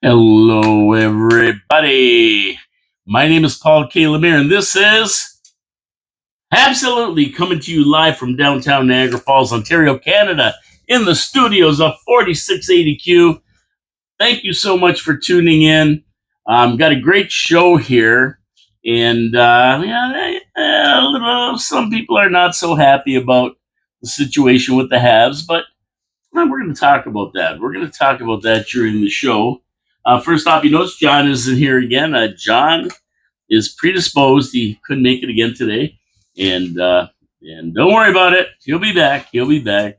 Hello, everybody. My name is Paul K. Lemire, and this is Absolutely coming to you live from downtown Niagara Falls, Ontario, Canada, in the studios of 4680Q. Thank you so much for tuning in. Got a great show here, and some people are not so happy about the situation with the Habs, but we're going to talk about that. We're going to talk about that during the show. First off, you notice John isn't here again. John is predisposed. He couldn't make it again today, and don't worry about it. He'll be back. He'll be back.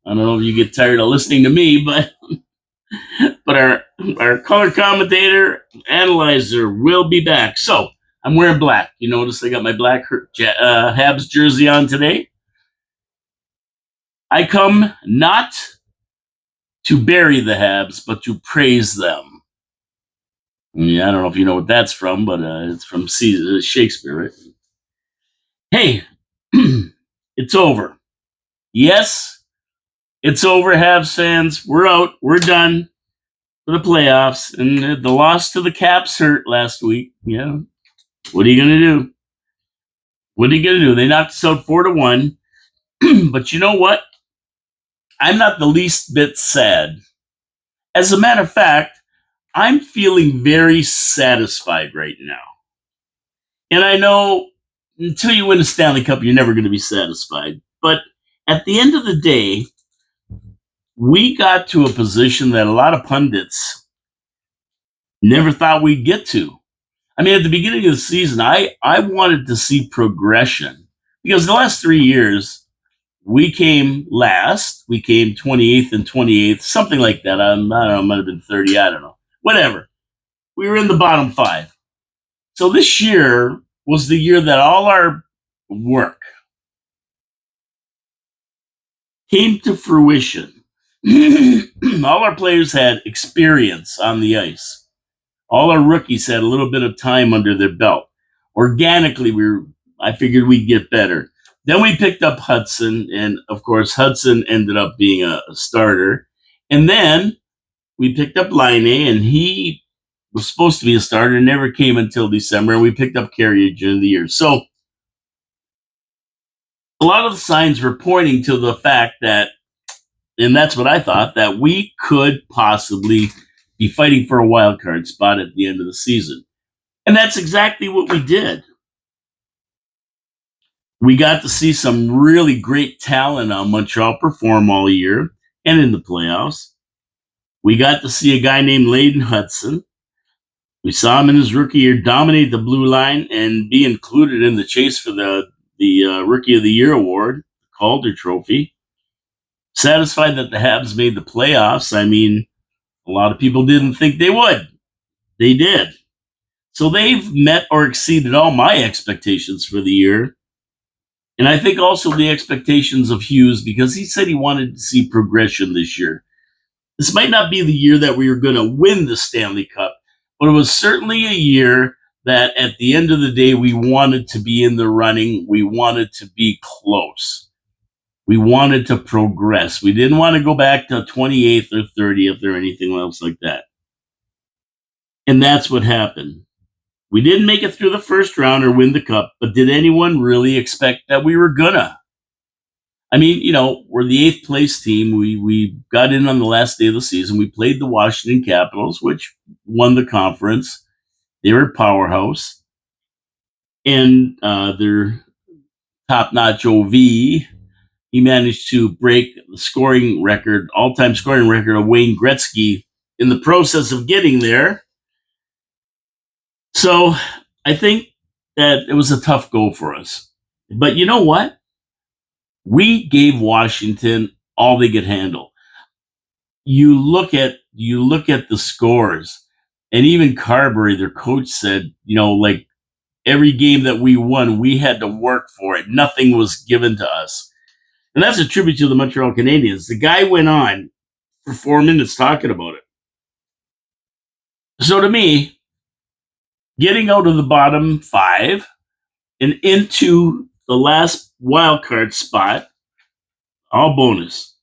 I don't know if you get tired of listening to me, but our color commentator analyzer will be back. So I'm wearing black. You notice I got my black Habs jersey on today. I come not to bury the Habs, but to praise them. Yeah, I don't know if you know what that's from, but it's from Shakespeare, right? Hey, it's over. Yes, it's over, Habs fans. We're out. We're done for the playoffs. And the loss to the Caps hurt last week. Yeah. What are you going to do? What are you going to do? They knocked us out 4-1. But you know what? I'm not the least bit sad. As a matter of fact, I'm feeling very satisfied right now. And I know until you win a Stanley Cup, you're never going to be satisfied. But at the end of the day, we got to a position that a lot of pundits never thought we'd get to. I mean, at the beginning of the season, I wanted to see progression because the last 3 years, we came last. We came 28th and 28th, something like that. I don't know, it might have been 30. I don't know. Whatever. We were in the bottom 5. So this year was the year that all our work came to fruition. All our players had experience on the ice. All our rookies had a little bit of time under their belt. Organically, I figured we'd get better. Then we picked up Hudson, and of course, Hudson ended up being a starter. And then we picked up Laine, and he was supposed to be a starter, never came until December, and we picked up Carrier during the year. So a lot of the signs were pointing to the fact that, and that's what I thought, that we could possibly be fighting for a wild card spot at the end of the season. And that's exactly what we did. We got to see some really great talent on Montreal perform all year and in the playoffs. We got to see a guy named Layden Hudson. We saw him in his rookie year dominate the blue line and be included in the chase for the Rookie of the Year award, the Calder Trophy. Satisfied that the Habs made the playoffs. I mean, a lot of people didn't think they would. They did. So they've met or exceeded all my expectations for the year. And I think also the expectations of Hughes, because he said he wanted to see progression this year. This might not be the year that we were going to win the Stanley Cup, but it was certainly a year that at the end of the day, we wanted to be in the running. We wanted to be close. We wanted to progress. We didn't want to go back to 28th or 30th or anything else like that. And that's what happened. We didn't make it through the first round or win the cup, but did anyone really expect that we were gonna? I mean, we're the 8th place team. We got in on the last day of the season. We played the Washington Capitals, which won the conference. They were a powerhouse. And their top-notch OV, he managed to break the scoring record, all-time scoring record of Wayne Gretzky in the process of getting there. So I think that it was a tough go for us. But you know what? We gave Washington all they could handle. You look at the scores, and even Carberry, their coach, said, like every game that we won, we had to work for it. Nothing was given to us. And that's a tribute to the Montreal Canadiens. The guy went on for 4 minutes talking about it. So to me, getting out of the bottom 5 and into the last wild card spot, all bonus.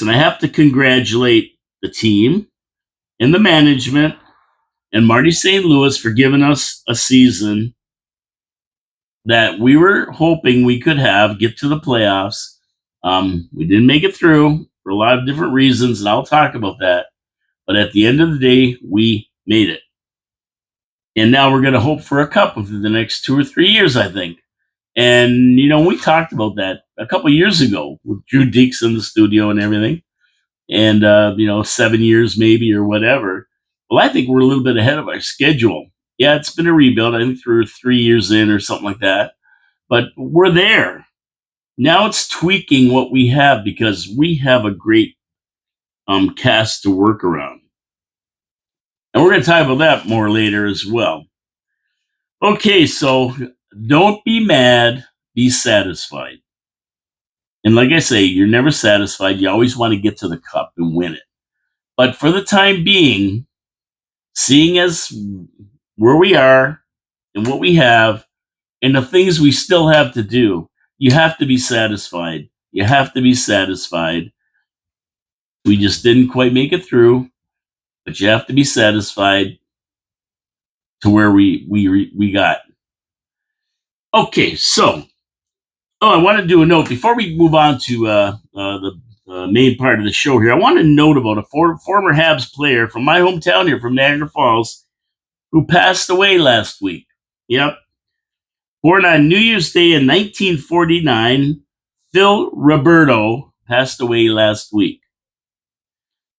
And I have to congratulate the team and the management and Marty St. Louis for giving us a season that we were hoping we could get to the playoffs. We didn't make it through for a lot of different reasons, and I'll talk about that. But at the end of the day, we made it. And now we're going to hope for a cup within the next 2 or 3 years, I think. And, we talked about that a couple years ago with Drew Deeks in the studio and everything. And, 7 years maybe or whatever. Well, I think we're a little bit ahead of our schedule. Yeah, it's been a rebuild. I think we're 3 years in or something like that. But we're there. Now it's tweaking what we have because we have a great cast to work around. And we're going to talk about that more later as well. Okay, so don't be mad, be satisfied. And like I say, you're never satisfied. You always want to get to the cup and win it. But for the time being, seeing as where we are and what we have and the things we still have to do, you have to be satisfied. You have to be satisfied. We just didn't quite make it through, but you have to be satisfied to where we got. Okay, so I want to do a note before we move on to the main part of the show here. I want to note about a former Habs player from my hometown here, from Niagara Falls, who passed away last week. Yep. Born on New Year's Day in 1949, Phil Roberto passed away last week.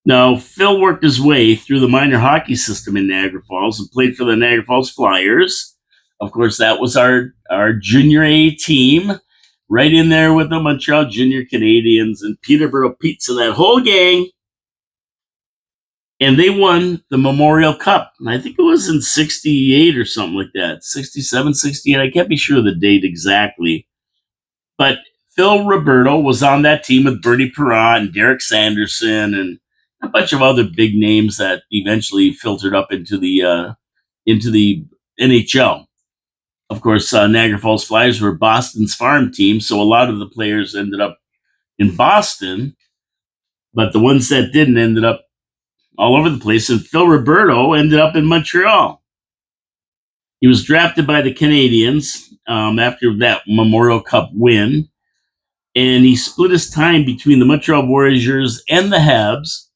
Now, Phil worked his way through the minor hockey system in Niagara Falls and played for the Niagara Falls Flyers. Of course, that was our junior A team, right in there with the Montreal Junior Canadiens and Peterborough Pizza, that whole gang. And they won the Memorial Cup. And I think it was in 68 or something like that. 67, 68. I can't be sure of the date exactly. But Phil Roberto was on that team with Bernie Perron and Derek Sanderson and a bunch of other big names that eventually filtered up into the NHL. Of course, Niagara Falls Flyers were Boston's farm team, so a lot of the players ended up in Boston, but the ones that didn't ended up all over the place, and Phil Roberto ended up in Montreal. He was drafted by the Canadiens after that Memorial Cup win, and he split his time between the Montreal Voyageurs and the Habs,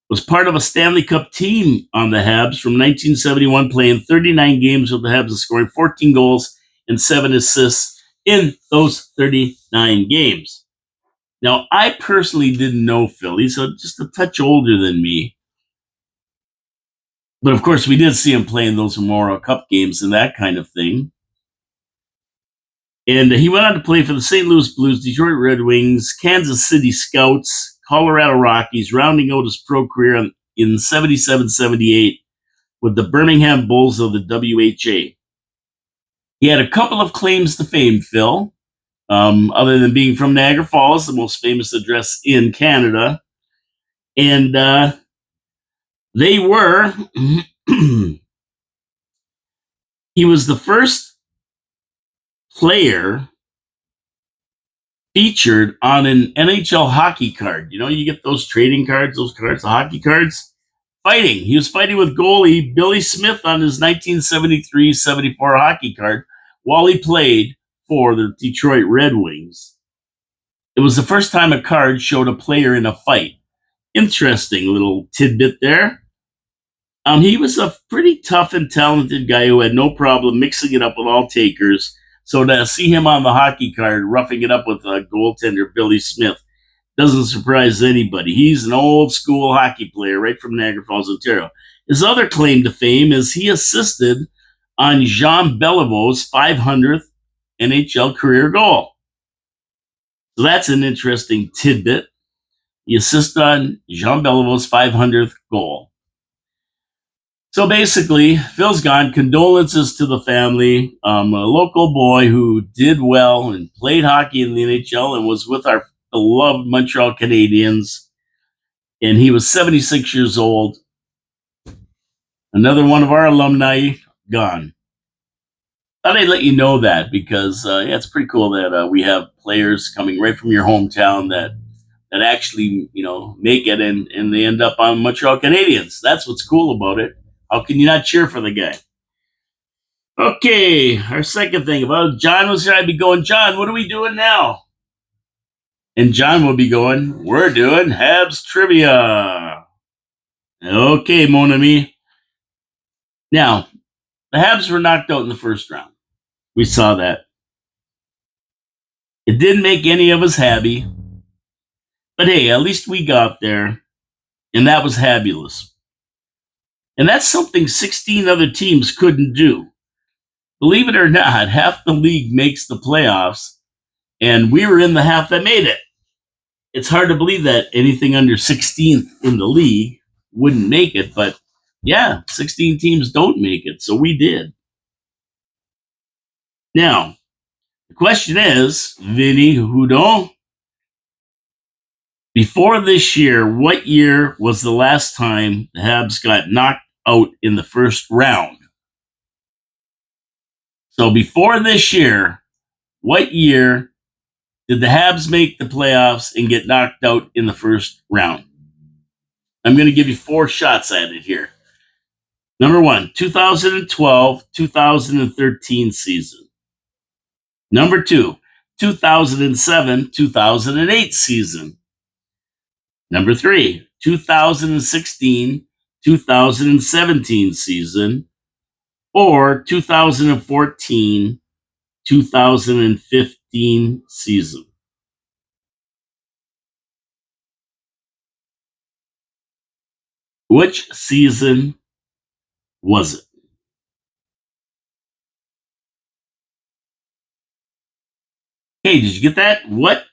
was part of a Stanley Cup team on the Habs from 1971, playing 39 games with the Habs and scoring 14 goals and 7 assists in those 39 games. Now, I personally didn't know Phil. He's just a touch older than me. But of course, we did see him playing those Memorial Cup games and that kind of thing. And he went on to play for the St. Louis Blues, Detroit Red Wings, Kansas City Scouts, Colorado Rockies, rounding out his pro career in 77-78 with the Birmingham Bulls of the WHA. He had a couple of claims to fame, Phil, other than being from Niagara Falls, the most famous address in Canada. And they were, he was the first player featured on an NHL hockey card. You get those trading cards, the hockey cards, fighting. He was fighting with goalie Billy Smith on his 1973-74 hockey card while he played for the Detroit Red Wings. It was the first time a card showed a player in a fight. Interesting little tidbit there. He was a pretty tough and talented guy who had no problem mixing it up with all takers. So to see him on the hockey card roughing it up with goaltender Billy Smith doesn't surprise anybody. He's an old school hockey player right from Niagara Falls, Ontario. His other claim to fame is he assisted on Jean Beliveau's 500th NHL career goal. So that's an interesting tidbit. He assisted on Jean Beliveau's 500th goal. So basically, Phil's gone. Condolences to the family. A local boy who did well and played hockey in the NHL and was with our beloved Montreal Canadiens. And he was 76 years old. Another one of our alumni gone. Thought I'd let you know that because it's pretty cool that we have players coming right from your hometown that that actually, make it, and they end up on Montreal Canadiens. That's what's cool about it. How can you not cheer for the guy? Okay, our second thing. About John was here, I'd be going, John, what are we doing now? And John will be going, we're doing Habs trivia. Okay, mon ami. Now, the Habs were knocked out in the first round. We saw that. It didn't make any of us happy. But hey, at least we got there, and that was habulous. And that's something 16 other teams couldn't do. Believe it or not, half the league makes the playoffs, and we were in the half that made it. It's hard to believe that anything under 16th in the league wouldn't make it, but yeah, 16 teams don't make it, so we did. Now, the question is, Vinny Houdon, before this year, what year was the last time the Habs got knocked out in the first round? So before this year, what year did the Habs make the playoffs and get knocked out in the first round? I'm going to give you 4 shots at it here. Number 1, 2012, 2013 season. Number 2, 2007, 2008 season. Number 3, 2016, 2017 season. Or 2014, 2015 season. Which season was it? Hey, did you get that? What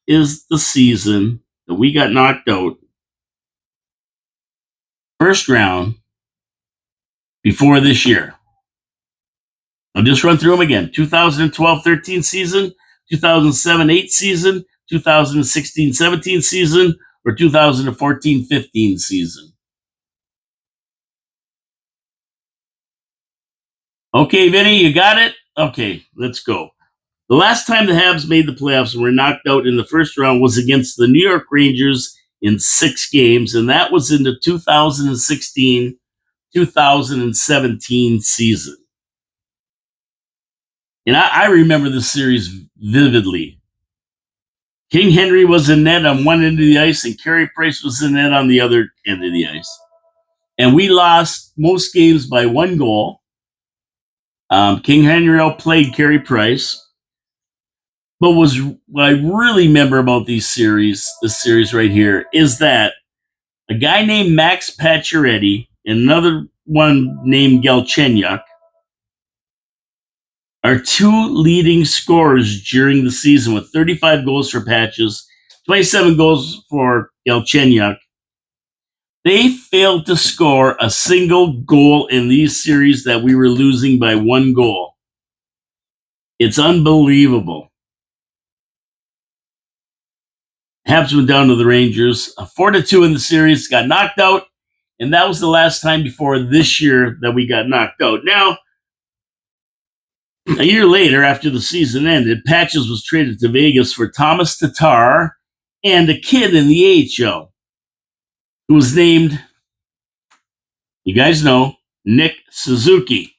is the season that we got knocked out first round before this year? I'll just run through them again. 2012-13 season, 2007-8 season, 2016-17 season, or 2014-15 season. Okay, Vinny, you got it? Okay, let's go. The last time the Habs made the playoffs and were knocked out in the first round was against the New York Rangers in 6 games, and that was in the 2016-2017 season. And I remember this series vividly. King Henry was in net on one end of the ice, and Carey Price was in net on the other end of the ice. And we lost most games by 1 goal. King Henry outplayed Carey Price. But what I really remember about this series right here, is that a guy named Max Pacioretty and another one named Galchenyuk are 2 leading scorers during the season, with 35 goals for Patches, 27 goals for Galchenyuk. They failed to score a single goal in these series that we were losing by 1 goal. It's unbelievable. Habs went down to the Rangers, 4-2 in the series, got knocked out, and that was the last time before this year that we got knocked out. Now, a year later, after the season ended, Patches was traded to Vegas for Thomas Tatar and a kid in the AHL who was named, you guys know, Nick Suzuki.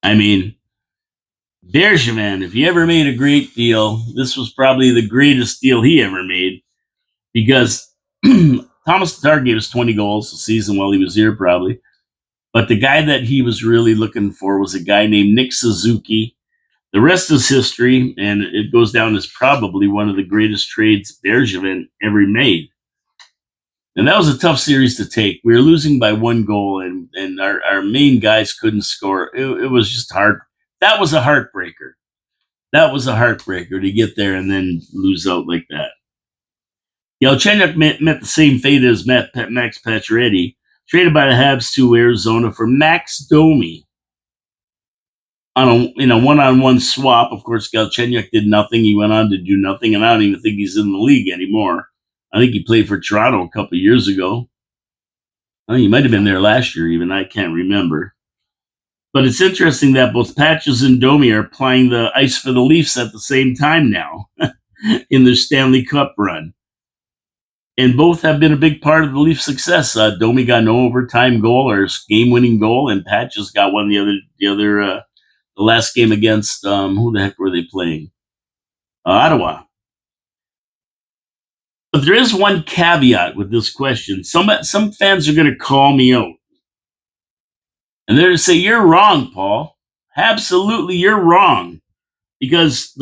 I mean, Bergevin, if he ever made a great deal, this was probably the greatest deal he ever made, because Thomas Tatar gave us 20 goals a season while he was here, probably. But the guy that he was really looking for was a guy named Nick Suzuki. The rest is history, and it goes down as probably one of the greatest trades Bergevin ever made. And that was a tough series to take. We were losing by 1 goal, and our main guys couldn't score. It was just hard. That was a heartbreaker. That was a heartbreaker to get there and then lose out like that. Galchenyuk met the same fate as Max Pacioretty, traded by the Habs to Arizona for Max Domi. In a one-on-one swap. Of course, Galchenyuk did nothing. He went on to do nothing, and I don't even think he's in the league anymore. I think he played for Toronto a couple of years ago. I think he might have been there last year even. I can't remember. But it's interesting that both Patches and Domi are playing the ice for the Leafs at the same time now in their Stanley Cup run. and both have been a big part of the Leafs' success. Domi got no overtime goal or game-winning goal, and Pat just got one the last game against who the heck were they playing? Ottawa. But there is one caveat with this question. Some fans are going to call me out, and they're going to say, "You're wrong, Paul. Absolutely, you're wrong, because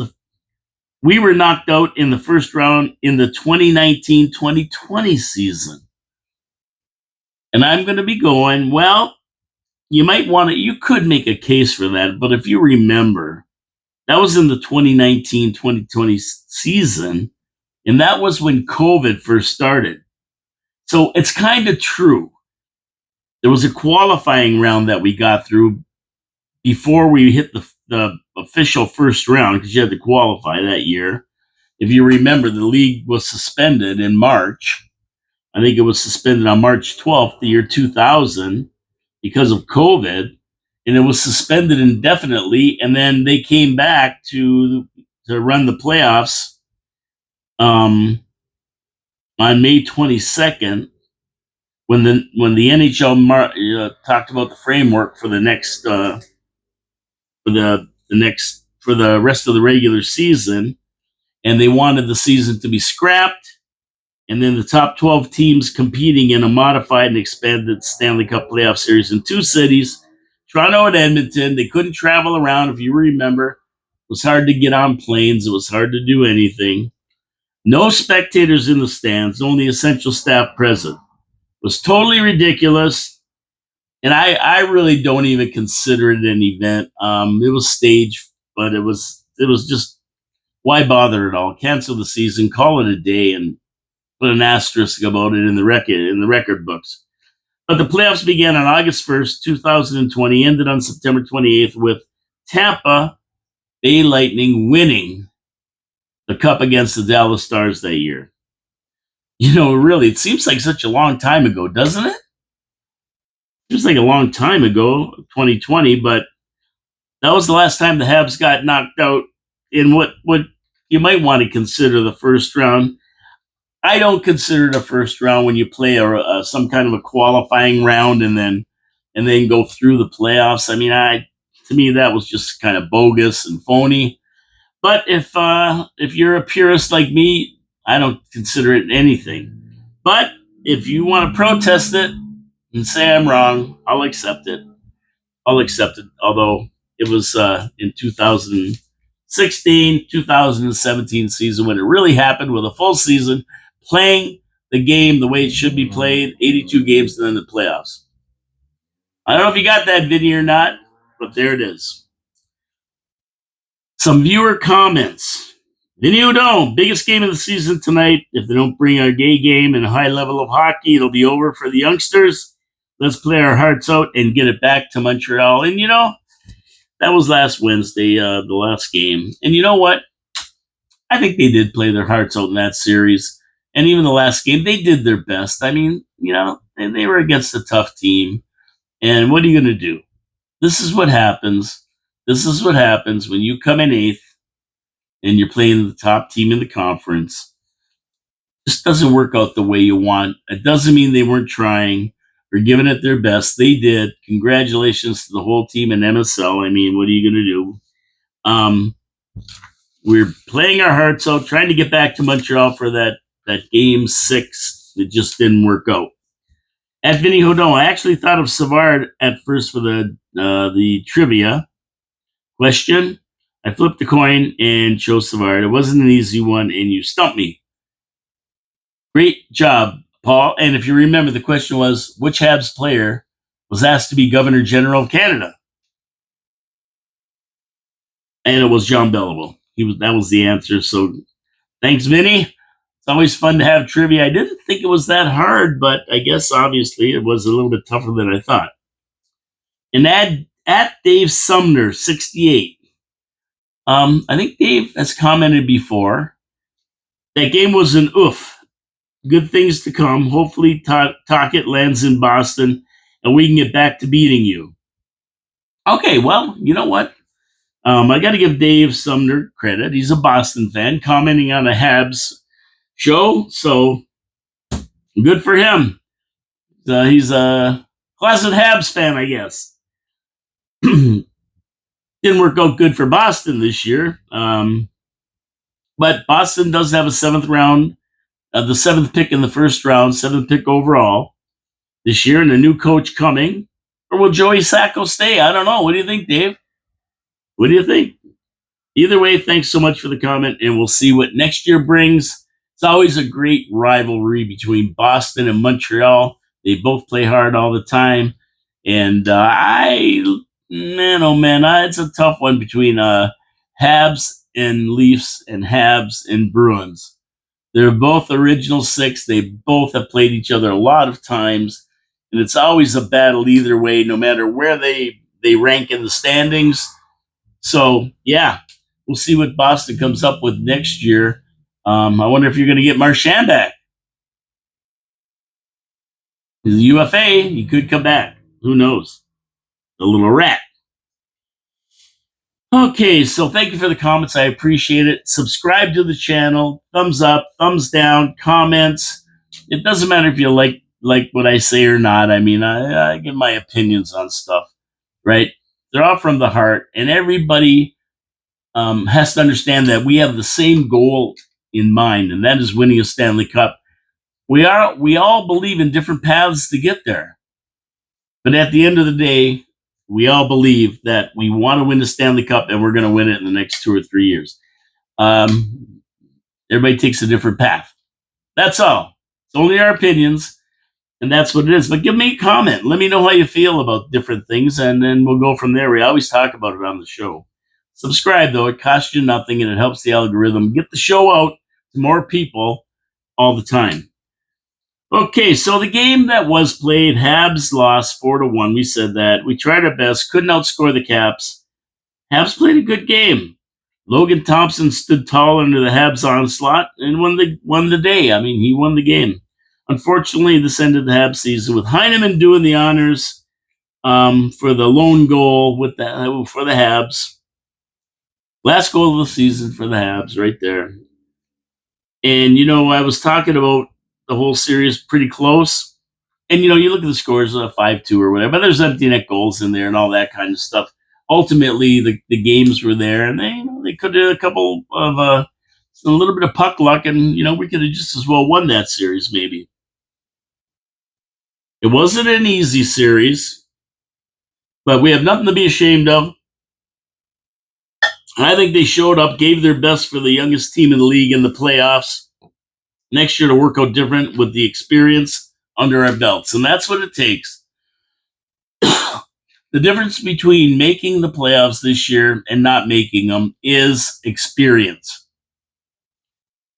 we were knocked out in the first round in the 2019-2020 season." And I'm going to be going, well, you could make a case for that, but if you remember, that was in the 2019-2020 season, and that was when COVID first started. So it's kind of true. There was a qualifying round that we got through before we hit the official first round, because you had to qualify that year. If you remember, the league was suspended in March. I think it was suspended on March 12th, the year 2000, because of COVID, and it was suspended indefinitely. And then they came back to run the playoffs on May 22nd, when the NHL talked about the framework for the next for the rest of the regular season, and they wanted the season to be scrapped. And then the top 12 teams competing in a modified and expanded Stanley Cup playoff series in two cities, Toronto and Edmonton. They couldn't travel around, if you remember. It was hard to get on planes. It was hard to do anything. No spectators in the stands, only essential staff present. It was totally ridiculous. And I really don't even consider it an event. It was staged, but it was just, why bother at all? Cancel the season, call it a day, and put an asterisk about it in the record books. But the playoffs began on August 1st, 2020, ended on September 28th with Tampa Bay Lightning winning the Cup against the Dallas Stars that year. Really, it seems like such a long time ago, doesn't it? Seems like a long time ago, 2020, but that was the last time the Habs got knocked out in what you might want to consider the first round. I don't consider it a first round when you play some kind of a qualifying round and then go through the playoffs. I mean, to me that was just kind of bogus and phony. But if you're a purist like me, I don't consider it anything. But if you want to protest it and say I'm wrong, I'll accept it. Although it was in 2016, 2017 season when it really happened, with a full season, playing the game the way it should be played, 82 games, and then the playoffs. I don't know if you got that video or not, but there it is. Some viewer comments. Vinny Udon, biggest game of the season tonight. If they don't bring our gay game and a high level of hockey, it'll be over for the youngsters. Let's play our hearts out and get it back to Montreal. And that was last Wednesday, the last game. And you know what? I think they did play their hearts out in that series. And even the last game, they did their best. I mean, and they were against a tough team. And what are you going to do? This is what happens. This is what happens when you come in eighth and you're playing the top team in the conference. This doesn't work out the way you want. It doesn't mean they weren't trying or giving it their best. They did. Congratulations to the whole team in MSL. I mean, what are you going to do? We're playing our hearts out, trying to get back to Montreal for that game 6. It just didn't work out. At Vinny Hodon, I actually thought of Savard at first for the trivia question. I flipped the coin and chose Savard. It wasn't an easy one, and you stumped me. Great job, Paul. And if you remember, the question was, which Habs player was asked to be Governor General of Canada? And it was John Beliveau. That was the answer. So thanks, Vinny. It's always fun to have trivia. I didn't think it was that hard, but I guess obviously it was a little bit tougher than I thought. And at Dave Sumner, 68. I think Dave has commented before. That game was an oof. Good things to come. Hopefully Tocchet lands in Boston and we can get back to beating you. Okay, well, you know what? I got to give Dave Sumner credit. He's a Boston fan commenting on a Habs show. So Good for him. He's a closet Habs fan, I guess. Didn't work out good for Boston this year. But Boston does have a seventh round, the seventh pick in the first round, seventh pick overall this year, and a new coach coming. Or will Joey Sacco stay? I don't know. What do you think, Dave? What do you think? Either way, thanks so much for the comment, and we'll see what next year brings. It's always a great rivalry between Boston and Montreal. They both play hard all the time. And man, oh man, it's a tough one between Habs and Leafs and Habs and Bruins. They're both original six. They both have played each other a lot of times. And it's always a battle either way, no matter where they rank in the standings. So, yeah, we'll see what Boston comes up with next year. I wonder if you're going to get Marchand back. He's a UFA. He could come back. Who knows? The little rat. Okay, so thank you for the comments. I appreciate it. Subscribe to the channel. Thumbs up, thumbs down, comments. It doesn't matter if you like what I say or not. I mean, I give my opinions on stuff, right? They're all from the heart, and everybody has to understand that we have the same goal in mind, and that is winning a Stanley Cup. We all believe in different paths to get there, but at the end of the day, we all believe that we want to win the Stanley Cup, and we're going to win it in the next 2 or 3 years. Everybody takes a different path. That's all. It's only our opinions, and that's what it is. But give me a comment. Let me know how you feel about different things, and then we'll go from there. We always talk about it on the show. Subscribe, though. It costs you nothing, and it helps the algorithm get the show out to more people all the time. Okay, so the game that was played, Habs lost 4-1. We said that. We tried our best, couldn't outscore the Caps. Habs played a good game. Logan Thompson stood tall under the Habs onslaught and won the day. I mean, he won the game. Unfortunately, this ended the Habs season with Heineman doing the honors for the lone goal for the Habs. Last goal of the season for the Habs right there. And, I was talking about the whole series pretty close. And, you look at the scores, 5-2 or whatever, but there's empty net goals in there and all that kind of stuff. Ultimately, the games were there, and they could have a couple of a little bit of puck luck, and, we could have just as well won that series maybe. It wasn't an easy series, but we have nothing to be ashamed of. I think they showed up, gave their best for the youngest team in the league in the playoffs. Next year to work out different with the experience under our belts. And that's what it takes. The difference between making the playoffs this year and not making them is experience.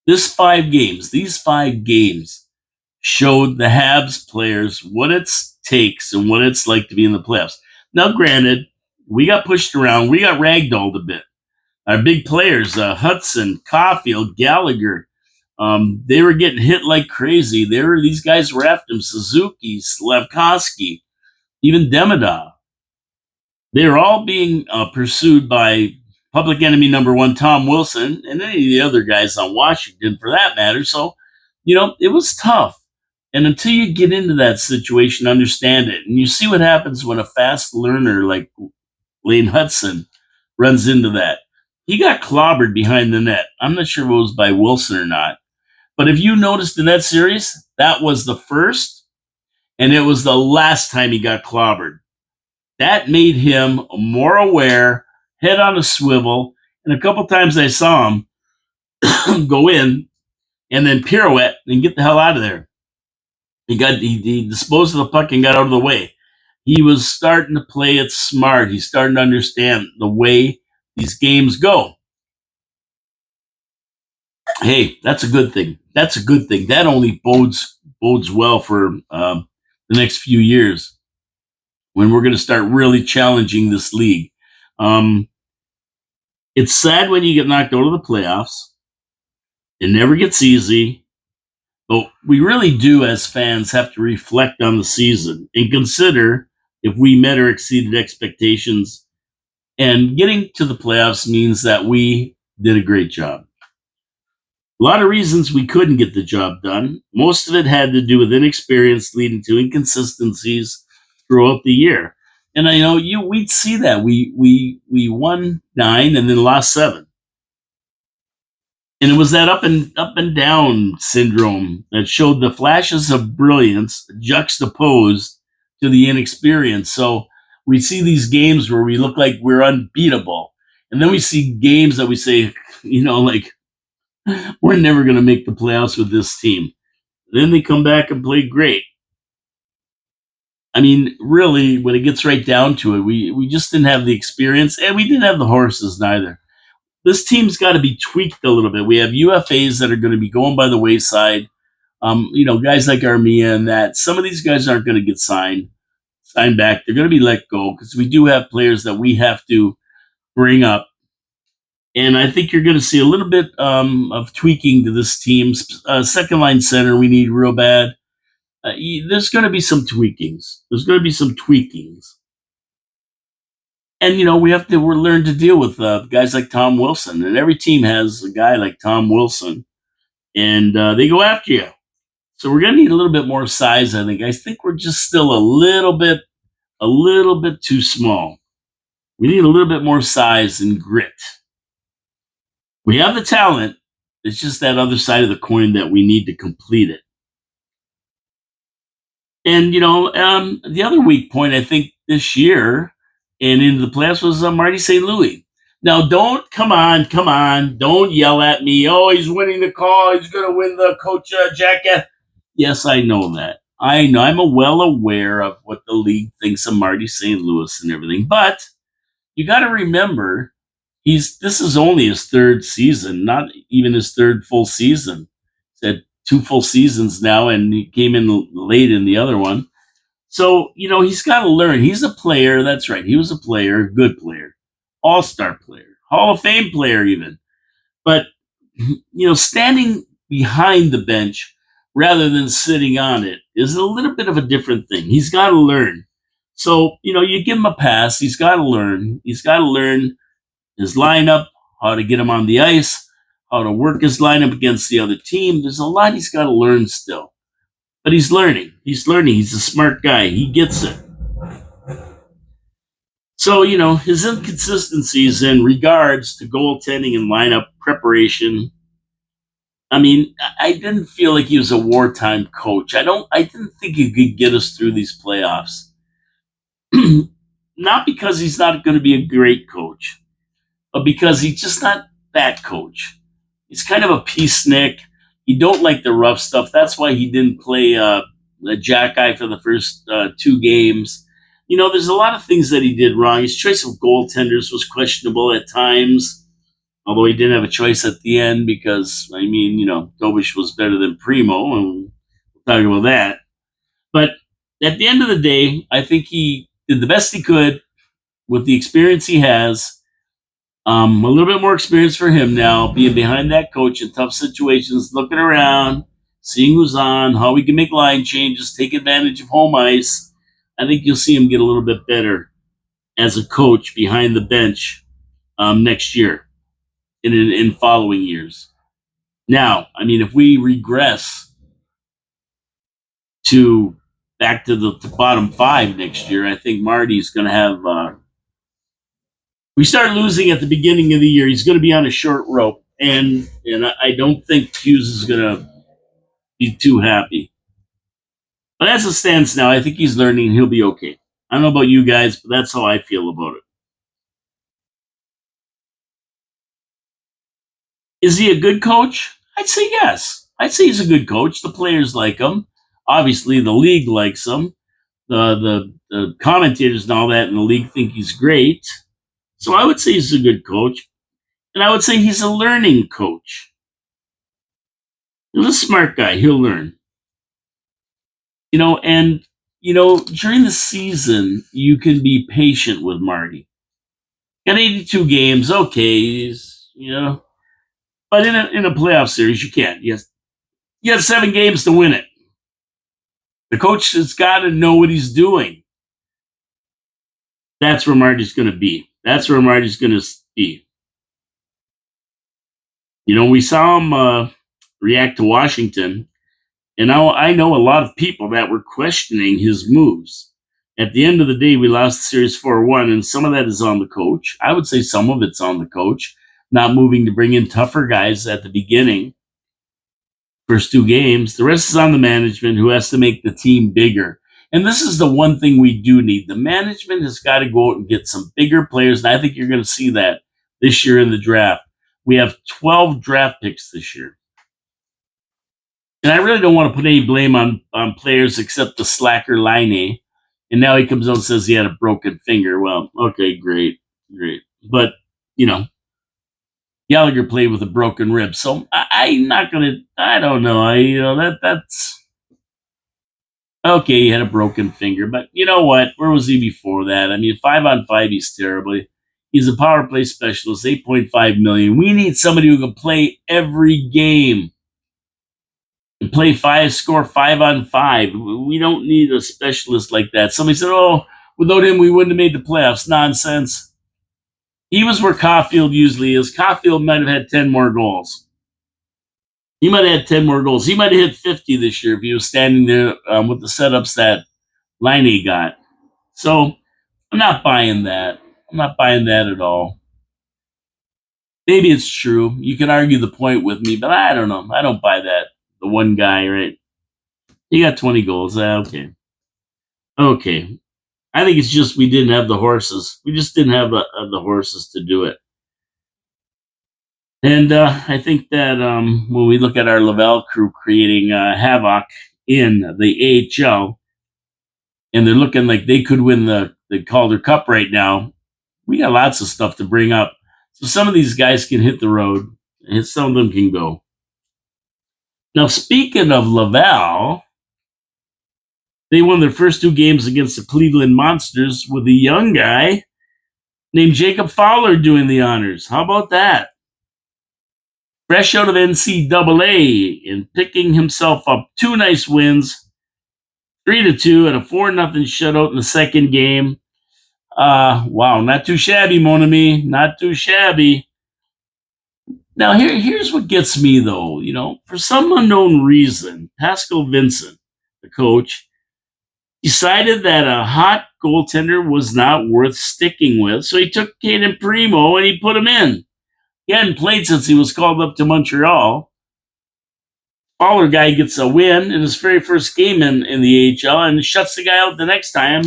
These 5 games showed the Habs players what it takes and what it's like to be in the playoffs. Now, granted, we got pushed around. We got ragdolled a bit. Our big players, Hudson, Caulfield, Gallagher, they were getting hit like crazy. These guys were after him. Suzuki, Slavkovsky, even Demidov. They were all being pursued by public enemy number 1, Tom Wilson, and any of the other guys on Washington for that matter. So, it was tough. And until you get into that situation, understand it. And you see what happens when a fast learner like Lane Hudson runs into that. He got clobbered behind the net. I'm not sure if it was by Wilson or not. But if you noticed in that series, that was the first, and it was the last time he got clobbered. That made him more aware, head on a swivel, and a couple times I saw him go in and then pirouette and get the hell out of there. He disposed of the puck and got out of the way. He was starting to play it smart. He's starting to understand the way these games go. Hey, that's a good thing. That only bodes well for the next few years when we're going to start really challenging this league. It's sad when you get knocked out of the playoffs. It never gets easy. But we really do, as fans, have to reflect on the season and consider if we met or exceeded expectations. And getting to the playoffs means that we did a great job. A lot of reasons we couldn't get the job done. Most of it had to do with inexperience leading to inconsistencies throughout the year. And I know we'd see that. We won 9 and then lost 7. And it was that up and down syndrome that showed the flashes of brilliance juxtaposed to the inexperience. So we see these games where we look like we're unbeatable. And then we see games that we say, like we're never going to make the playoffs with this team. Then they come back and play great. I mean, really, when it gets right down to it, we just didn't have the experience, and we didn't have the horses neither. This team's got to be tweaked a little bit. We have UFAs that are going to be going by the wayside. Guys like Armia and that. Some of these guys aren't going to get signed back. They're going to be let go because we do have players that we have to bring up. And I think you're going to see a little bit of tweaking to this team's second line center. We need real bad. There's going to be some tweakings. There's going to be some tweakings. And, we have to learn to deal with guys like Tom Wilson. And every team has a guy like Tom Wilson. And they go after you. So we're going to need a little bit more size, I think. I think we're just still a little bit too small. We need a little bit more size and grit. We have the talent. It's just that other side of the coin that we need to complete it. And the other weak point I think this year and into the playoffs was Marty St. Louis. Now, come on, don't yell at me. Oh, he's winning the call. He's going to win the coach jacket. Yes, I know that. I know. I'm well aware of what the league thinks of Marty St. Louis and everything. But you got to remember, this is only his third season, not even his third full season. He's had 2 full seasons now, and he came in late in the other one. So, he's got to learn. He's a player. That's right. He was a player, good player, all-star player, Hall of Fame player even. But, standing behind the bench rather than sitting on it is a little bit of a different thing. He's got to learn. So, you give him a pass. He's got to learn. He's got to learn his lineup, how to get him on the ice, how to work his lineup against the other team. There's a lot he's got to learn still. But he's learning. He's learning. He's a smart guy. He gets it. So, his inconsistencies in regards to goaltending and lineup preparation. I mean, I didn't feel like he was a wartime coach. I didn't think he could get us through these playoffs. Not because he's not going to be a great coach, but because he's just not that coach. He's kind of a peacenik. He don't like the rough stuff. That's why he didn't play the Jack Eye for the first 2 games. There's a lot of things that he did wrong. His choice of goaltenders was questionable at times, although he didn't have a choice at the end because, Dobish was better than Primo, and we'll talk about that. But at the end of the day, I think he did the best he could with the experience he has. A little bit more experience for him now, being behind that coach in tough situations, looking around, seeing who's on, how we can make line changes, take advantage of home ice. I think you'll see him get a little bit better as a coach behind the bench next year and in following years. Now, if we regress back to the bottom 5 next year, I think Marty's going to have we start losing at the beginning of the year. He's going to be on a short rope, and I don't think Hughes is going to be too happy. But as it stands now, I think he's learning. He'll be okay. I don't know about you guys, but that's how I feel about it. Is he a good coach? I'd say yes. I'd say he's a good coach. The players like him. Obviously, the league likes him. The commentators and all that in the league think he's great. So I would say he's a good coach. And I would say he's a learning coach. He's a smart guy. He'll learn. During the season, you can be patient with Marty. Got 82 games, okay, but in a playoff series, you can't. You have 7 games to win it. The coach has got to know what he's doing. That's where Marty's going to be. That's where Marty's going to be. We saw him react to Washington. And now I know a lot of people that were questioning his moves. At the end of the day, we lost the series 4-1, and some of that is on the coach. I would say some of it's on the coach, not moving to bring in tougher guys at the beginning, first two games. The rest is on the management who has to make the team bigger. And this is the one thing we do need. The management has got to go out and get some bigger players. And I think you're going to see that this year in the draft. We have 12 draft picks this year. And I really don't want to put any blame on players except the slacker Line. And now he comes out and says he had a broken finger. Well, okay, great, great. But, you know, Gallagher played with a broken rib. So I'm not going to, I don't know. That's okay. He had a broken finger. But you know what? Where was he before that? I mean, 5-on-5, he's terrible. He's a power play specialist, 8.5 million. We need somebody who can play every game and play five, score 5-on-5. We don't need a specialist like that. Somebody said, "Oh, without him, we wouldn't have made the playoffs." Nonsense. He was where Caulfield usually is. Caulfield might have had 10 more goals. He might have had 10 more goals. He might have hit 50 this year if he was standing there with the setups that Line got. So I'm not buying that. I'm not buying that at all. Maybe it's true. You can argue the point with me, but I don't know. I don't buy that. The one guy, right? He got 20 goals. Okay. Okay. I think it's just we didn't have the horses. We just didn't have the horses to do it. And I think that when we look at our Laval crew creating havoc in the AHL, and they're looking like they could win the Calder Cup right now, we got lots of stuff to bring up. So some of these guys can hit the road, and some of them can go. Now, speaking of Laval, they won their first two games against the Cleveland Monsters with a young guy named Jacob Fowler doing the honors. How about that? Fresh out of NCAA and picking himself up two nice wins, 3-2 and a 4-0 shutout in the second game. Wow, not too shabby, mon ami, not too shabby. Now here's what gets me though. You know, for some unknown reason, Pascal Vincent, the coach, decided that a hot goaltender was not worth sticking with, so he took Caden Primo and he put him in. He hadn't played since he was called up to Montreal. Fowler guy gets a win in his very first game in the AHL and shuts the guy out the next time.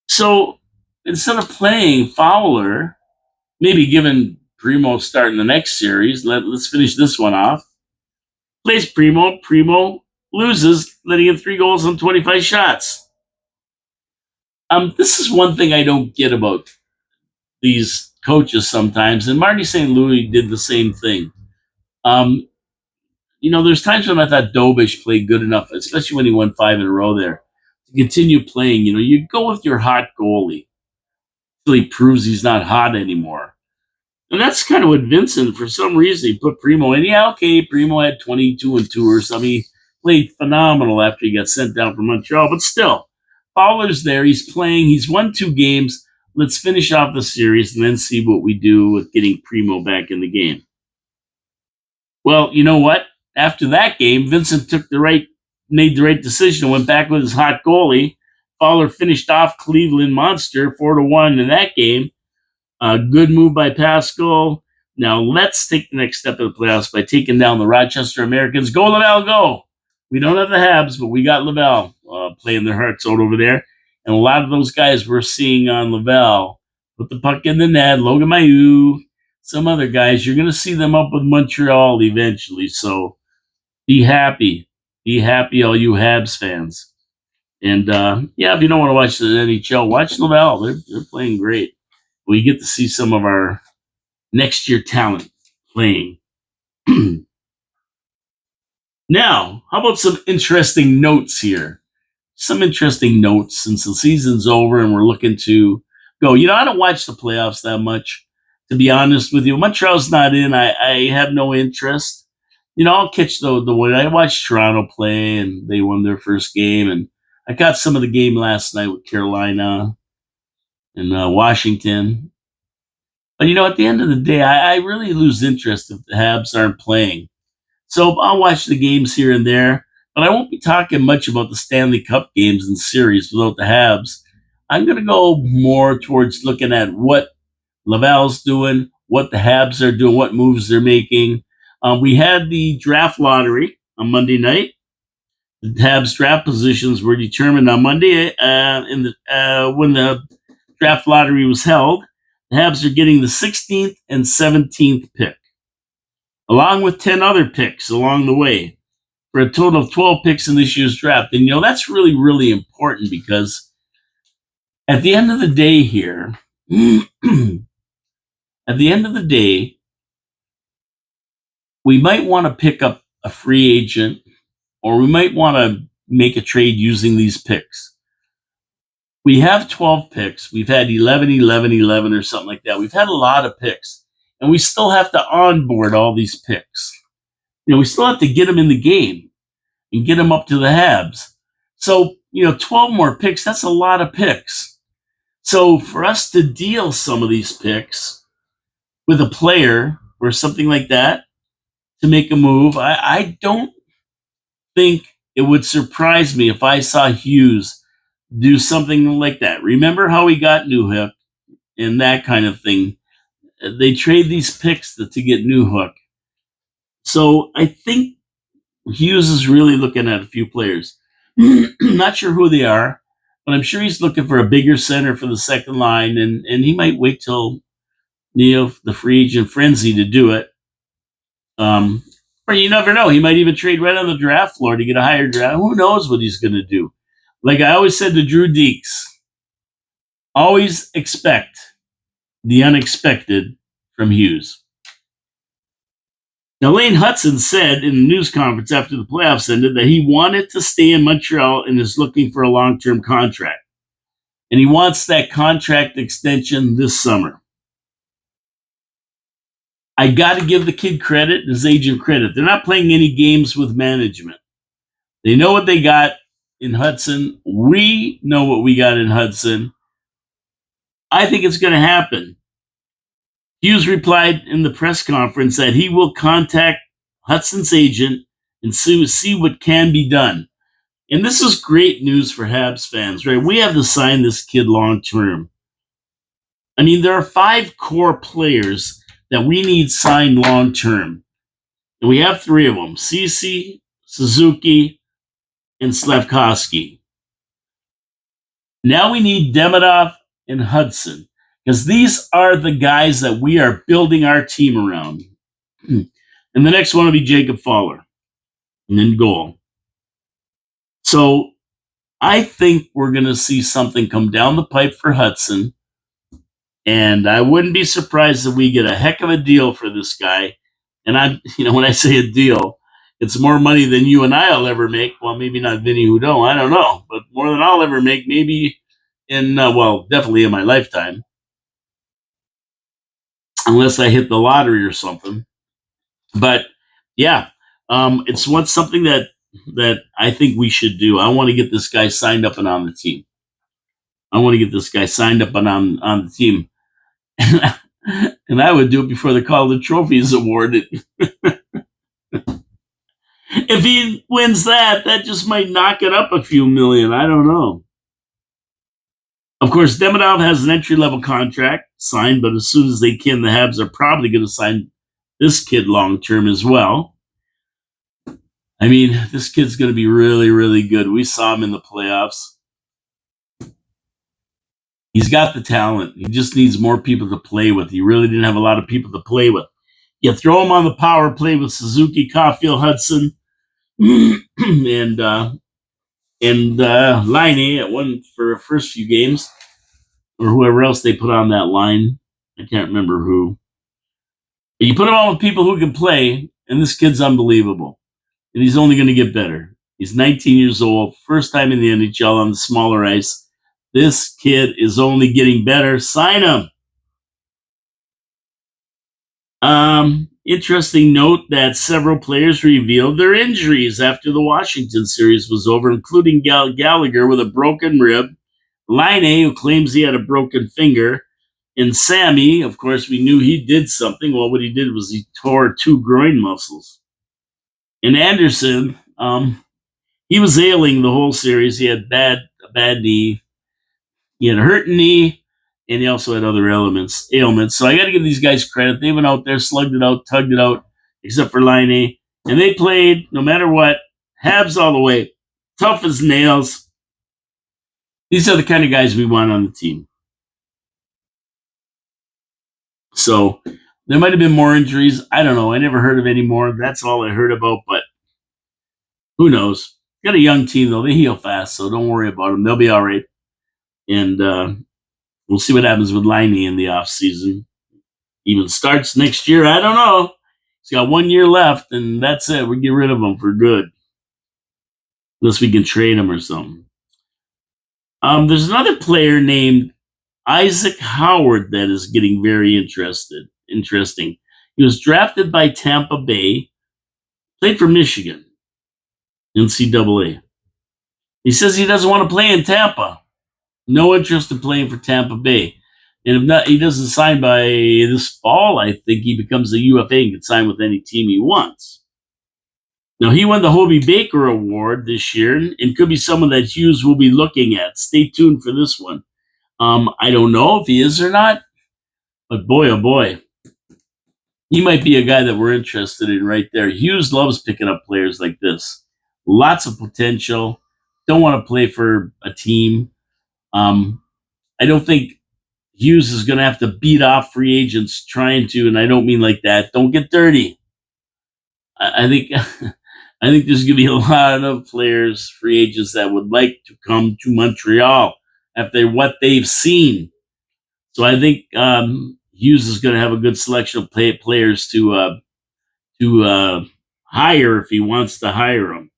So instead of playing Fowler, maybe giving Primo start in the next series, let's finish this one off. Plays Primo. Primo loses, letting in 3 goals on 25 shots. This is one thing I don't get about these coaches sometimes, and Marty St. Louis did the same thing. You know, there's times when I thought Dobish played good enough, especially when he won 5 in a row there, to continue playing. You know, you go with your hot goalie until he proves he's not hot anymore. And that's kind of what Vincent, for some reason, he put Primo in. Yeah, okay, Primo had 22-2 or something. He played phenomenal after he got sent down from Montreal, but still, Fowler's there. He's playing. He's won 2 games. Let's finish off the series and then see what we do with getting Primo back in the game. Well, you know what? After that game, Vincent made the right decision and went back with his hot goalie. Fowler finished off Cleveland Monster 4-1 in that game. Good move by Pascal. Now let's take the next step of the playoffs by taking down the Rochester Americans. Go Laval, go! We don't have the Habs, but we got Laval playing their hearts out over there. And a lot of those guys we're seeing on Laval put the puck in the net. Logan Mailloux, some other guys. You're going to see them up with Montreal eventually. So be happy. Be happy, all you Habs fans. And yeah, if you don't want to watch the NHL, watch Laval. They're playing great. We get to see some of our next year talent playing. Now, how about some interesting notes here? Some interesting notes since the season's over and we're looking to go. You know, I don't watch the playoffs that much, to be honest with you. Montreal's not in. I have no interest. You know, I'll catch the win. I watched Toronto play and they won their first game. And I got some of the game last night with Carolina and Washington. But, you know, at the end of the day, I really lose interest if the Habs aren't playing. So I'll watch the games here and there, but I won't be talking much about the Stanley Cup games and series without the Habs. I'm going to go more towards looking at what Laval's doing, what the Habs are doing, what moves they're making. We had the draft lottery on Monday night. The Habs draft positions were determined on Monday when the draft lottery was held. The Habs are getting the 16th and 17th pick, along with 10 other picks along the way, for a total of 12 picks in this year's draft. And, that's really, really important because at the end of the day here, at the end of the day, we might want to pick up a free agent or we might want to make a trade using these picks. We have 12 picks. We've had 11, 11, 11 or something like that. We've had a lot of picks, and we still have to onboard all these picks. We still have to get them in the game and get them up to the Habs. So, 12 more picks, that's a lot of picks. So for us to deal some of these picks with a player or something like that to make a move, I don't think it would surprise me if I saw Hughes do something like that. Remember how he got Newhook and that kind of thing. They trade these picks to get Newhook. So I think Hughes is really looking at a few players. Not sure who they are, but I'm sure he's looking for a bigger center for the second line, and he might wait till the free agent frenzy to do it. Or you never know. He might even trade right on the draft floor to get a higher draft. Who knows what he's going to do? Like I always said to Drew Deeks, always expect the unexpected from Hughes. Now, Lane Hutson said in the news conference after the playoffs ended that he wanted to stay in Montreal and is looking for a long-term contract. And he wants that contract extension this summer. I got to give the kid credit and his agent credit. They're not playing any games with management. They know what they got in Hudson. We know what we got in Hudson. I think it's going to happen. Hughes replied in the press conference that he will contact Hudson's agent and see what can be done. And this is great news for Habs fans, right? We have to sign this kid long term. I mean, there are 5 core players that we need signed long term. And we have 3 of them, Ceci, Suzuki, and Slafkovsky. Now we need Demidov and Hudson, because these are the guys that we are building our team around. And the next one will be Jacob Fowler, and then goal. So I think we're going to see something come down the pipe for Hudson, and I wouldn't be surprised if we get a heck of a deal for this guy. And when I say a deal, it's more money than you and I'll ever make. Well, maybe not Vinny Hudon, I don't know, but more than I'll ever make, maybe definitely in my lifetime, unless I hit the lottery or something. But yeah, it's something that I think we should do. I want to get this guy signed up and on the team. On the team. And I would do it before the Calder Trophy is awarded. If he wins that just might knock it up a few million. I don't know. Of course, Demidov has an entry-level contract signed, but as soon as they can, the Habs are probably going to sign this kid long-term as well. I mean, this kid's going to be really, really good. We saw him in the playoffs. He's got the talent. He just needs more people to play with. He really didn't have a lot of people to play with. You throw him on the power play with Suzuki, Caulfield, Hudson, and Laine at one for the first few games, or whoever else they put on that line. I can't remember who. But you put him on with people who can play, and this kid's unbelievable. And he's only going to get better. He's 19 years old, first time in the NHL on the smaller ice. This kid is only getting better. Sign him. Interesting note that several players revealed their injuries after the Washington series was over, including Gallagher with a broken rib, Laine, who claims he had a broken finger, and Sammy. Of course, we knew he did something. Well, what he did was he tore 2 groin muscles. And Anderson, he was ailing the whole series. He had a bad knee. He had a hurt knee, and he also had other ailments. So I got to give these guys credit. They went out there, slugged it out, tugged it out, except for Line, and they played no matter what. Habs all the way, tough as nails. These are the kind of guys we want on the team. So there might have been more injuries. I don't know. I never heard of any more. That's all I heard about, but who knows? Got a young team, though. They heal fast, so don't worry about them. They'll be all right. And we'll see what happens with Liney in the offseason. Even starts next year. I don't know. He's got 1 year left, and that's it. We get rid of him for good. Unless we can trade him or something. There's another player named Isaac Howard that is getting very interesting. He was drafted by Tampa Bay, played for Michigan, NCAA. He says he doesn't want to play in Tampa. No interest in playing for Tampa Bay. And if not, he doesn't sign by this fall. I think he becomes a UFA and can sign with any team he wants. Now, he won the Hobie Baker Award this year and could be someone that Hughes will be looking at. Stay tuned for this one. I don't know if he is or not, but boy, oh boy, he might be a guy that we're interested in right there. Hughes loves picking up players like this. Lots of potential. Don't want to play for a team. I don't think Hughes is going to have to beat off free agents trying to, and I don't mean like that. Don't get dirty. I think I think there's going to be a lot of players, free agents that would like to come to Montreal after what they've seen. So I think Hughes is going to have a good selection of players to hire if he wants to hire them.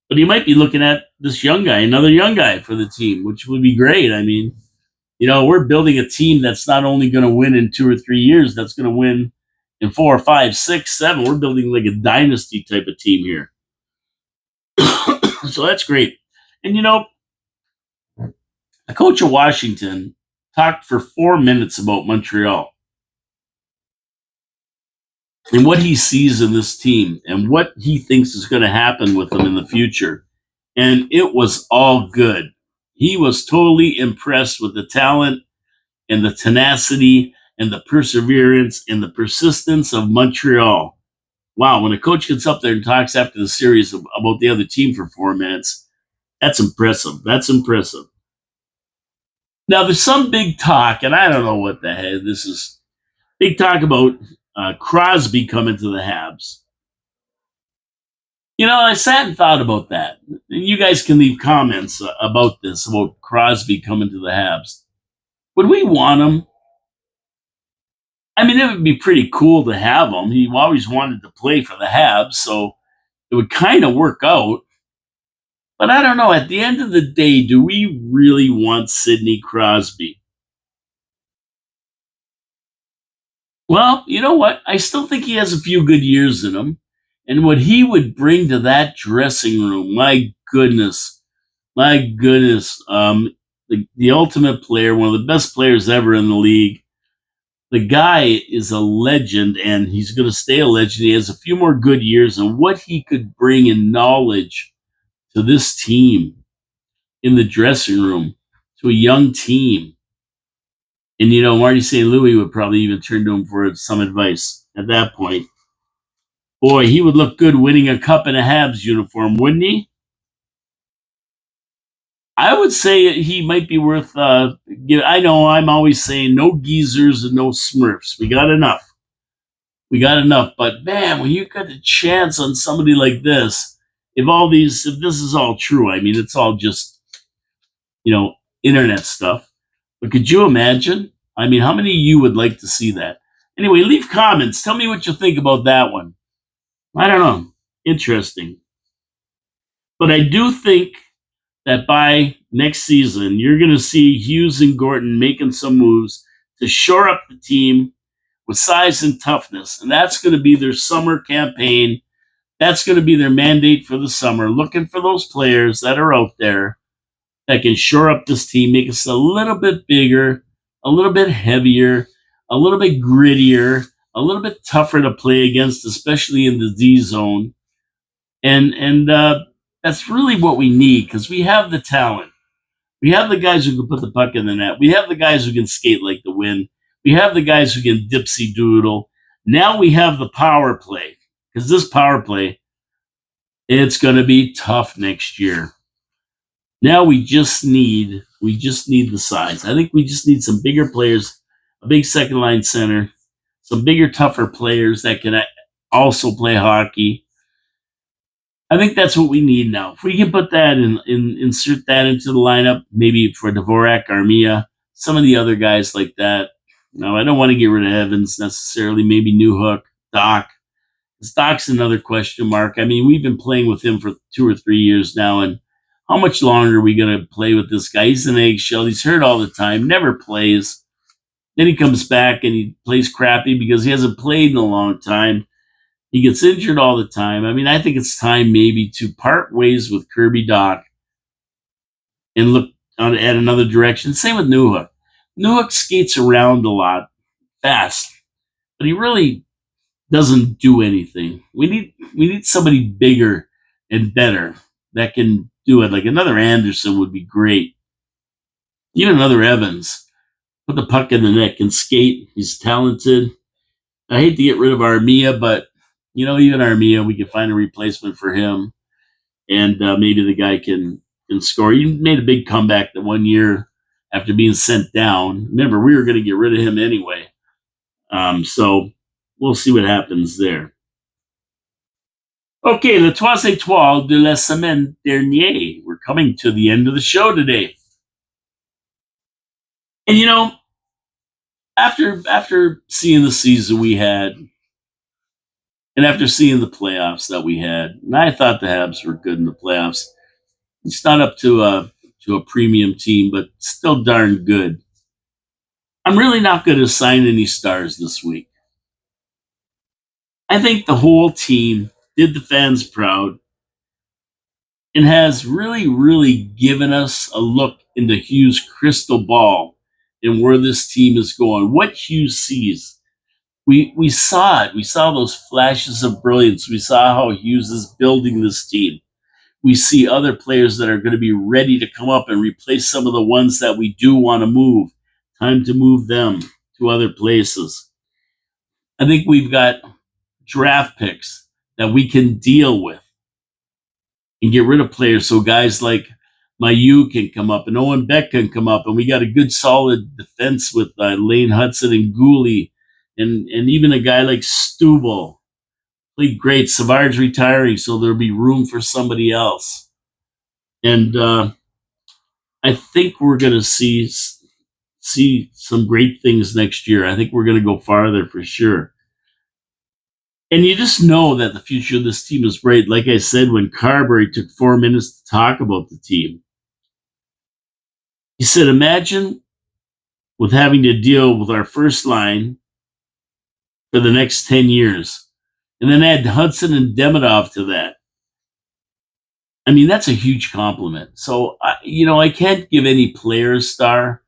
But he might be looking at this young guy, another young guy for the team, which would be great. I mean, we're building a team that's not only going to win in 2 or 3 years, that's going to win in 4 or 5, 6, 7. We're building like a dynasty type of team here. So that's great. And the coach of Washington talked for 4 minutes about Montreal and what he sees in this team and what he thinks is going to happen with them in the future. And it was all good. He was totally impressed with the talent and the tenacity and the perseverance and the persistence of Montreal. Wow, when a coach gets up there and talks after the series about the other team for 4 minutes, that's impressive. That's impressive. Now, there's some big talk, and I don't know what the heck this is. Big talk about Crosby coming to the Habs. I sat and thought about that. And you guys can leave comments about this, about Crosby coming to the Habs. Would we want him? I mean, it would be pretty cool to have him. He always wanted to play for the Habs, so it would kind of work out. But I don't know. At the end of the day, do we really want Sidney Crosby? Well, you know what? I still think he has a few good years in him. And what he would bring to that dressing room, my goodness, my goodness. The ultimate player, one of the best players ever in the league. The guy is a legend, and he's going to stay a legend. He has a few more good years, and what he could bring in knowledge to this team in the dressing room, to a young team. And, Marty St. Louis would probably even turn to him for some advice at that point. Boy, he would look good winning a cup in a Habs uniform, wouldn't he? I would say he might be worth. I know I'm always saying no geezers and no Smurfs. We got enough. We got enough. But man, when you got a chance on somebody like this, if this is all true, I mean, it's all just internet stuff. But could you imagine? I mean, how many of you would like to see that? Anyway, leave comments. Tell me what you think about that one. I don't know. Interesting. But I do think that by next season, you're going to see Hughes and Gorton making some moves to shore up the team with size and toughness. And that's going to be their summer campaign. That's going to be their mandate for the summer, looking for those players that are out there that can shore up this team, make us a little bit bigger, a little bit heavier, a little bit grittier, a little bit tougher to play against, especially in the D zone. And that's really what we need because we have the talent. We have the guys who can put the puck in the net. We have the guys who can skate like the wind. We have the guys who can dipsy doodle. Now we have the power play because this power play, it's going to be tough next year. Now we just need the size. I think we just need some bigger players, a big second line center, some bigger, tougher players that can also play hockey. I think that's what we need now. If we can put that insert that into the lineup, maybe for Dvorak, Armia, some of the other guys like that. No, I don't want to get rid of Evans necessarily. Maybe Newhook, Doc. Doc's another question mark. I mean, we've been playing with him for 2 or 3 years now, and how much longer are we going to play with this guy? He's an eggshell. He's hurt all the time, never plays. Then he comes back and he plays crappy because he hasn't played in a long time. He gets injured all the time. I mean, I think it's time maybe to part ways with Kirby Doc and look at another direction. Same with Newhook. Newhook skates around a lot, fast, but he really doesn't do anything. We need somebody bigger and better that can do it. Like another Anderson would be great. Even another Evans. Put the puck in the net, can skate. He's talented. I hate to get rid of Armia, but even Armia, we could find a replacement for him, and maybe the guy can score. He made a big comeback the 1 year after being sent down. Remember, we were going to get rid of him anyway, so we'll see what happens there. Okay, le 3 étoiles de la semaine dernière. We're coming to the end of the show today, and after seeing the season we had. And after seeing the playoffs that we had, and I thought the Habs were good in the playoffs. It's not up to a premium team, but still darn good. I'm really not going to assign any stars this week. I think the whole team did the fans proud and has really, really given us a look into Hughes' crystal ball and where this team is going. What Hughes sees. We saw it. We saw those flashes of brilliance. We saw how Hughes is building this team. We see other players that are going to be ready to come up and replace some of the ones that we do want to move. Time to move them to other places. I think we've got draft picks that we can deal with and get rid of players so guys like Mayu can come up and Owen Beck can come up. And we got a good solid defense with Lane Hudson and Gooley and even a guy like Stubble. Played great. Savard's retiring, so there'll be room for somebody else. And I think we're going to see some great things next year. I think we're going to go farther for sure. And you just know that the future of this team is bright. Like I said, when Carberry took 4 minutes to talk about the team, he said, imagine with having to deal with our first line for the next 10 years. And then add Hudson and Demidov to that. I mean, that's a huge compliment. So, I can't give any player a star,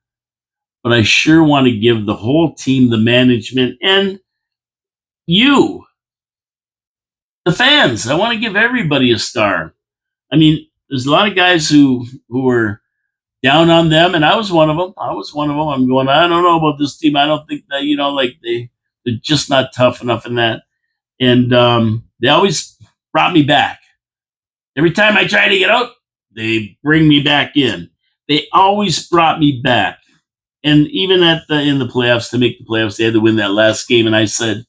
but I sure want to give the whole team, the management, and you, the fans. I want to give everybody a star. I mean, there's a lot of guys who were down on them, and I was one of them. I'm going, I don't know about this team. I don't think that, they're just not tough enough in that. And they always brought me back. Every time I try to get out, they bring me back in. They always brought me back. And even in the playoffs, to make the playoffs, they had to win that last game. And I said,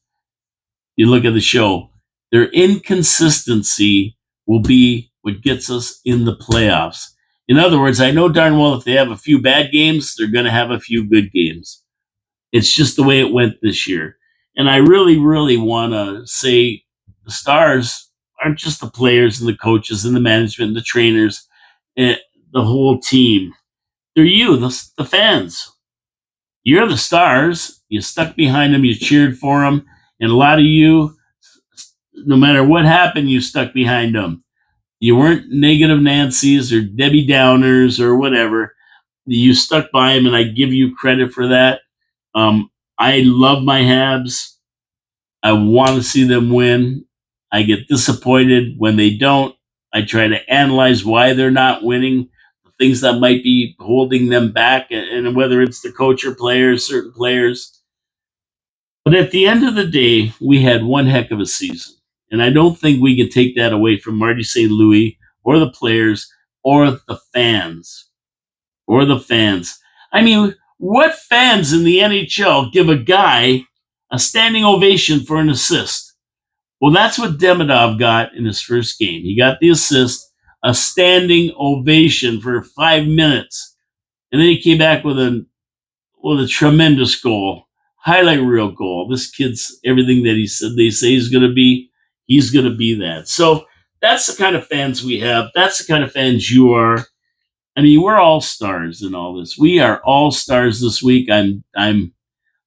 you look at the show, their inconsistency will be what gets us in the playoffs. In other words, I know darn well if they have a few bad games, they're going to have a few good games. It's just the way it went this year. And I really, really want to say the stars aren't just the players and the coaches and the management and the trainers and the whole team. They're you, the fans. You're the stars. You stuck behind them. You cheered for them. And a lot of you, no matter what happened, you stuck behind them. You weren't negative Nancy's or Debbie Downers or whatever. You stuck by them, and I give you credit for that. I love my Habs. I want to see them win. I get disappointed when they don't. I try to analyze why they're not winning, the things that might be holding them back, and whether it's the coach or players, certain players. But at the end of the day, we had one heck of a season. And I don't think we can take that away from Marty St. Louis or the players or the fans. Or the fans. I mean, what fans in the NHL give a guy a standing ovation for an assist? Well, that's what Demidov got in his first game. He got the assist, a standing ovation for 5 minutes. And then he came back with a tremendous goal, highlight reel goal. This kid's everything that he said they say he's going to be. He's going to be that. So that's the kind of fans we have. That's the kind of fans you are. I mean, we're all stars in all this. We are all stars this week. I'm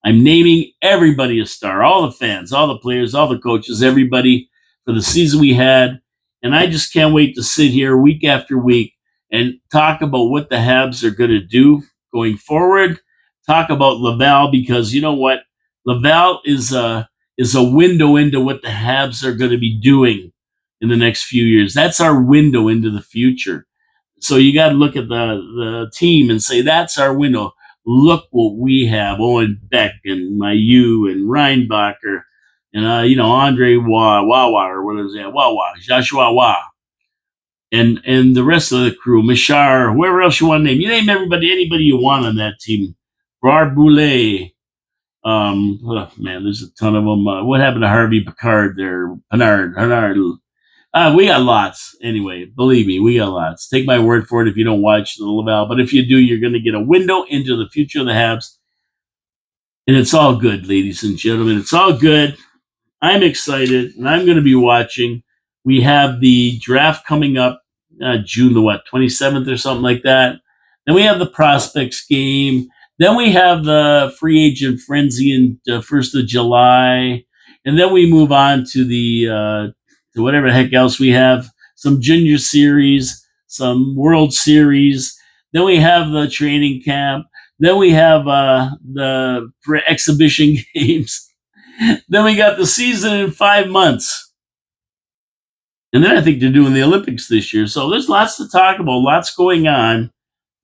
naming everybody a star, all the fans, all the players, all the coaches, everybody for the season we had. And I just can't wait to sit here week after week and talk about what the Habs are going to do going forward. Talk about Laval, because you know what? Laval is a window into what the Habs are going to be doing in the next few years. That's our window into the future. So you got to look at the team and say, that's our window. Look what we have: Owen Beck and Mayu and Reinbacher and Andre Wawa, or what is that? Wawa, Joshua Wawa, and the rest of the crew, Mishar, whoever else you want to name. You name anybody you want on that team. Brard Boulet. Oh, man, there's a ton of them. What happened to Harvey Picard there? Pinard. We got lots. Anyway, believe me, we got lots. Take my word for it if you don't watch the Laval. But if you do, you're going to get a window into the future of the Habs. And it's all good, ladies and gentlemen. It's all good. I'm excited, and I'm going to be watching. We have the draft coming up June the 27th or something like that. Then we have the prospects game. Then we have the free agent frenzy in 1st of July. And then we move on to to whatever the heck else we have, some junior series, some World Series. Then we have the training camp. Then we have the exhibition games. Then we got the season in 5 months. And then I think they're doing the Olympics this year. So there's lots to talk about, lots going on.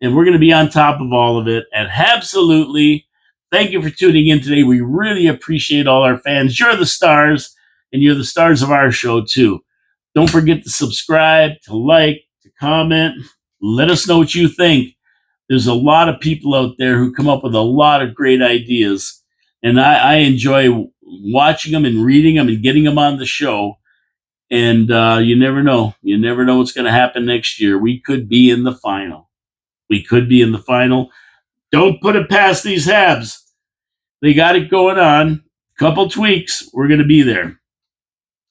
And we're going to be on top of all of it at HABSOLUTELY. Thank you for tuning in today. We really appreciate all our fans. You're the stars, and you're the stars of our show, too. Don't forget to subscribe, to like, to comment. Let us know what you think. There's a lot of people out there who come up with a lot of great ideas. And I enjoy watching them and reading them and getting them on the show. And you never know. You never know what's going to happen next year. We could be in the final. We could be in the final. Don't put it past these Habs. They got it going on. Couple tweaks. We're going to be there.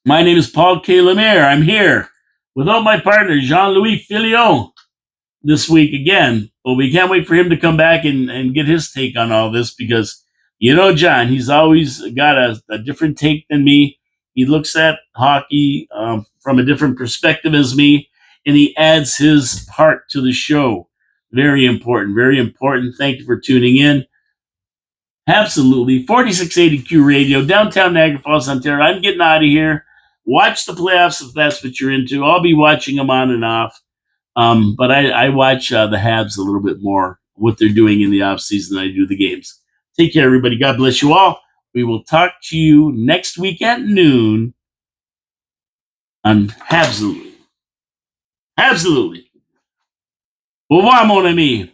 My name is Paul K. Lemire. I'm here without my partner, Jean-Louis Filion, this week again. But we can't wait for him to come back and get his take on all this, because, John, he's always got a different take than me. He looks at hockey from a different perspective as me, and he adds his part to the show. Very important, very important. Thank you for tuning in. Absolutely. 4680Q Radio, downtown Niagara Falls, Ontario. I'm getting out of here. Watch the playoffs if that's what you're into. I'll be watching them on and off. But I watch the Habs a little bit more, what they're doing in the off season than I do the games. Take care, everybody. God bless you all. We will talk to you next week at noon on HABSOLUTELY. HABSOLUTELY. Au revoir, mon ami.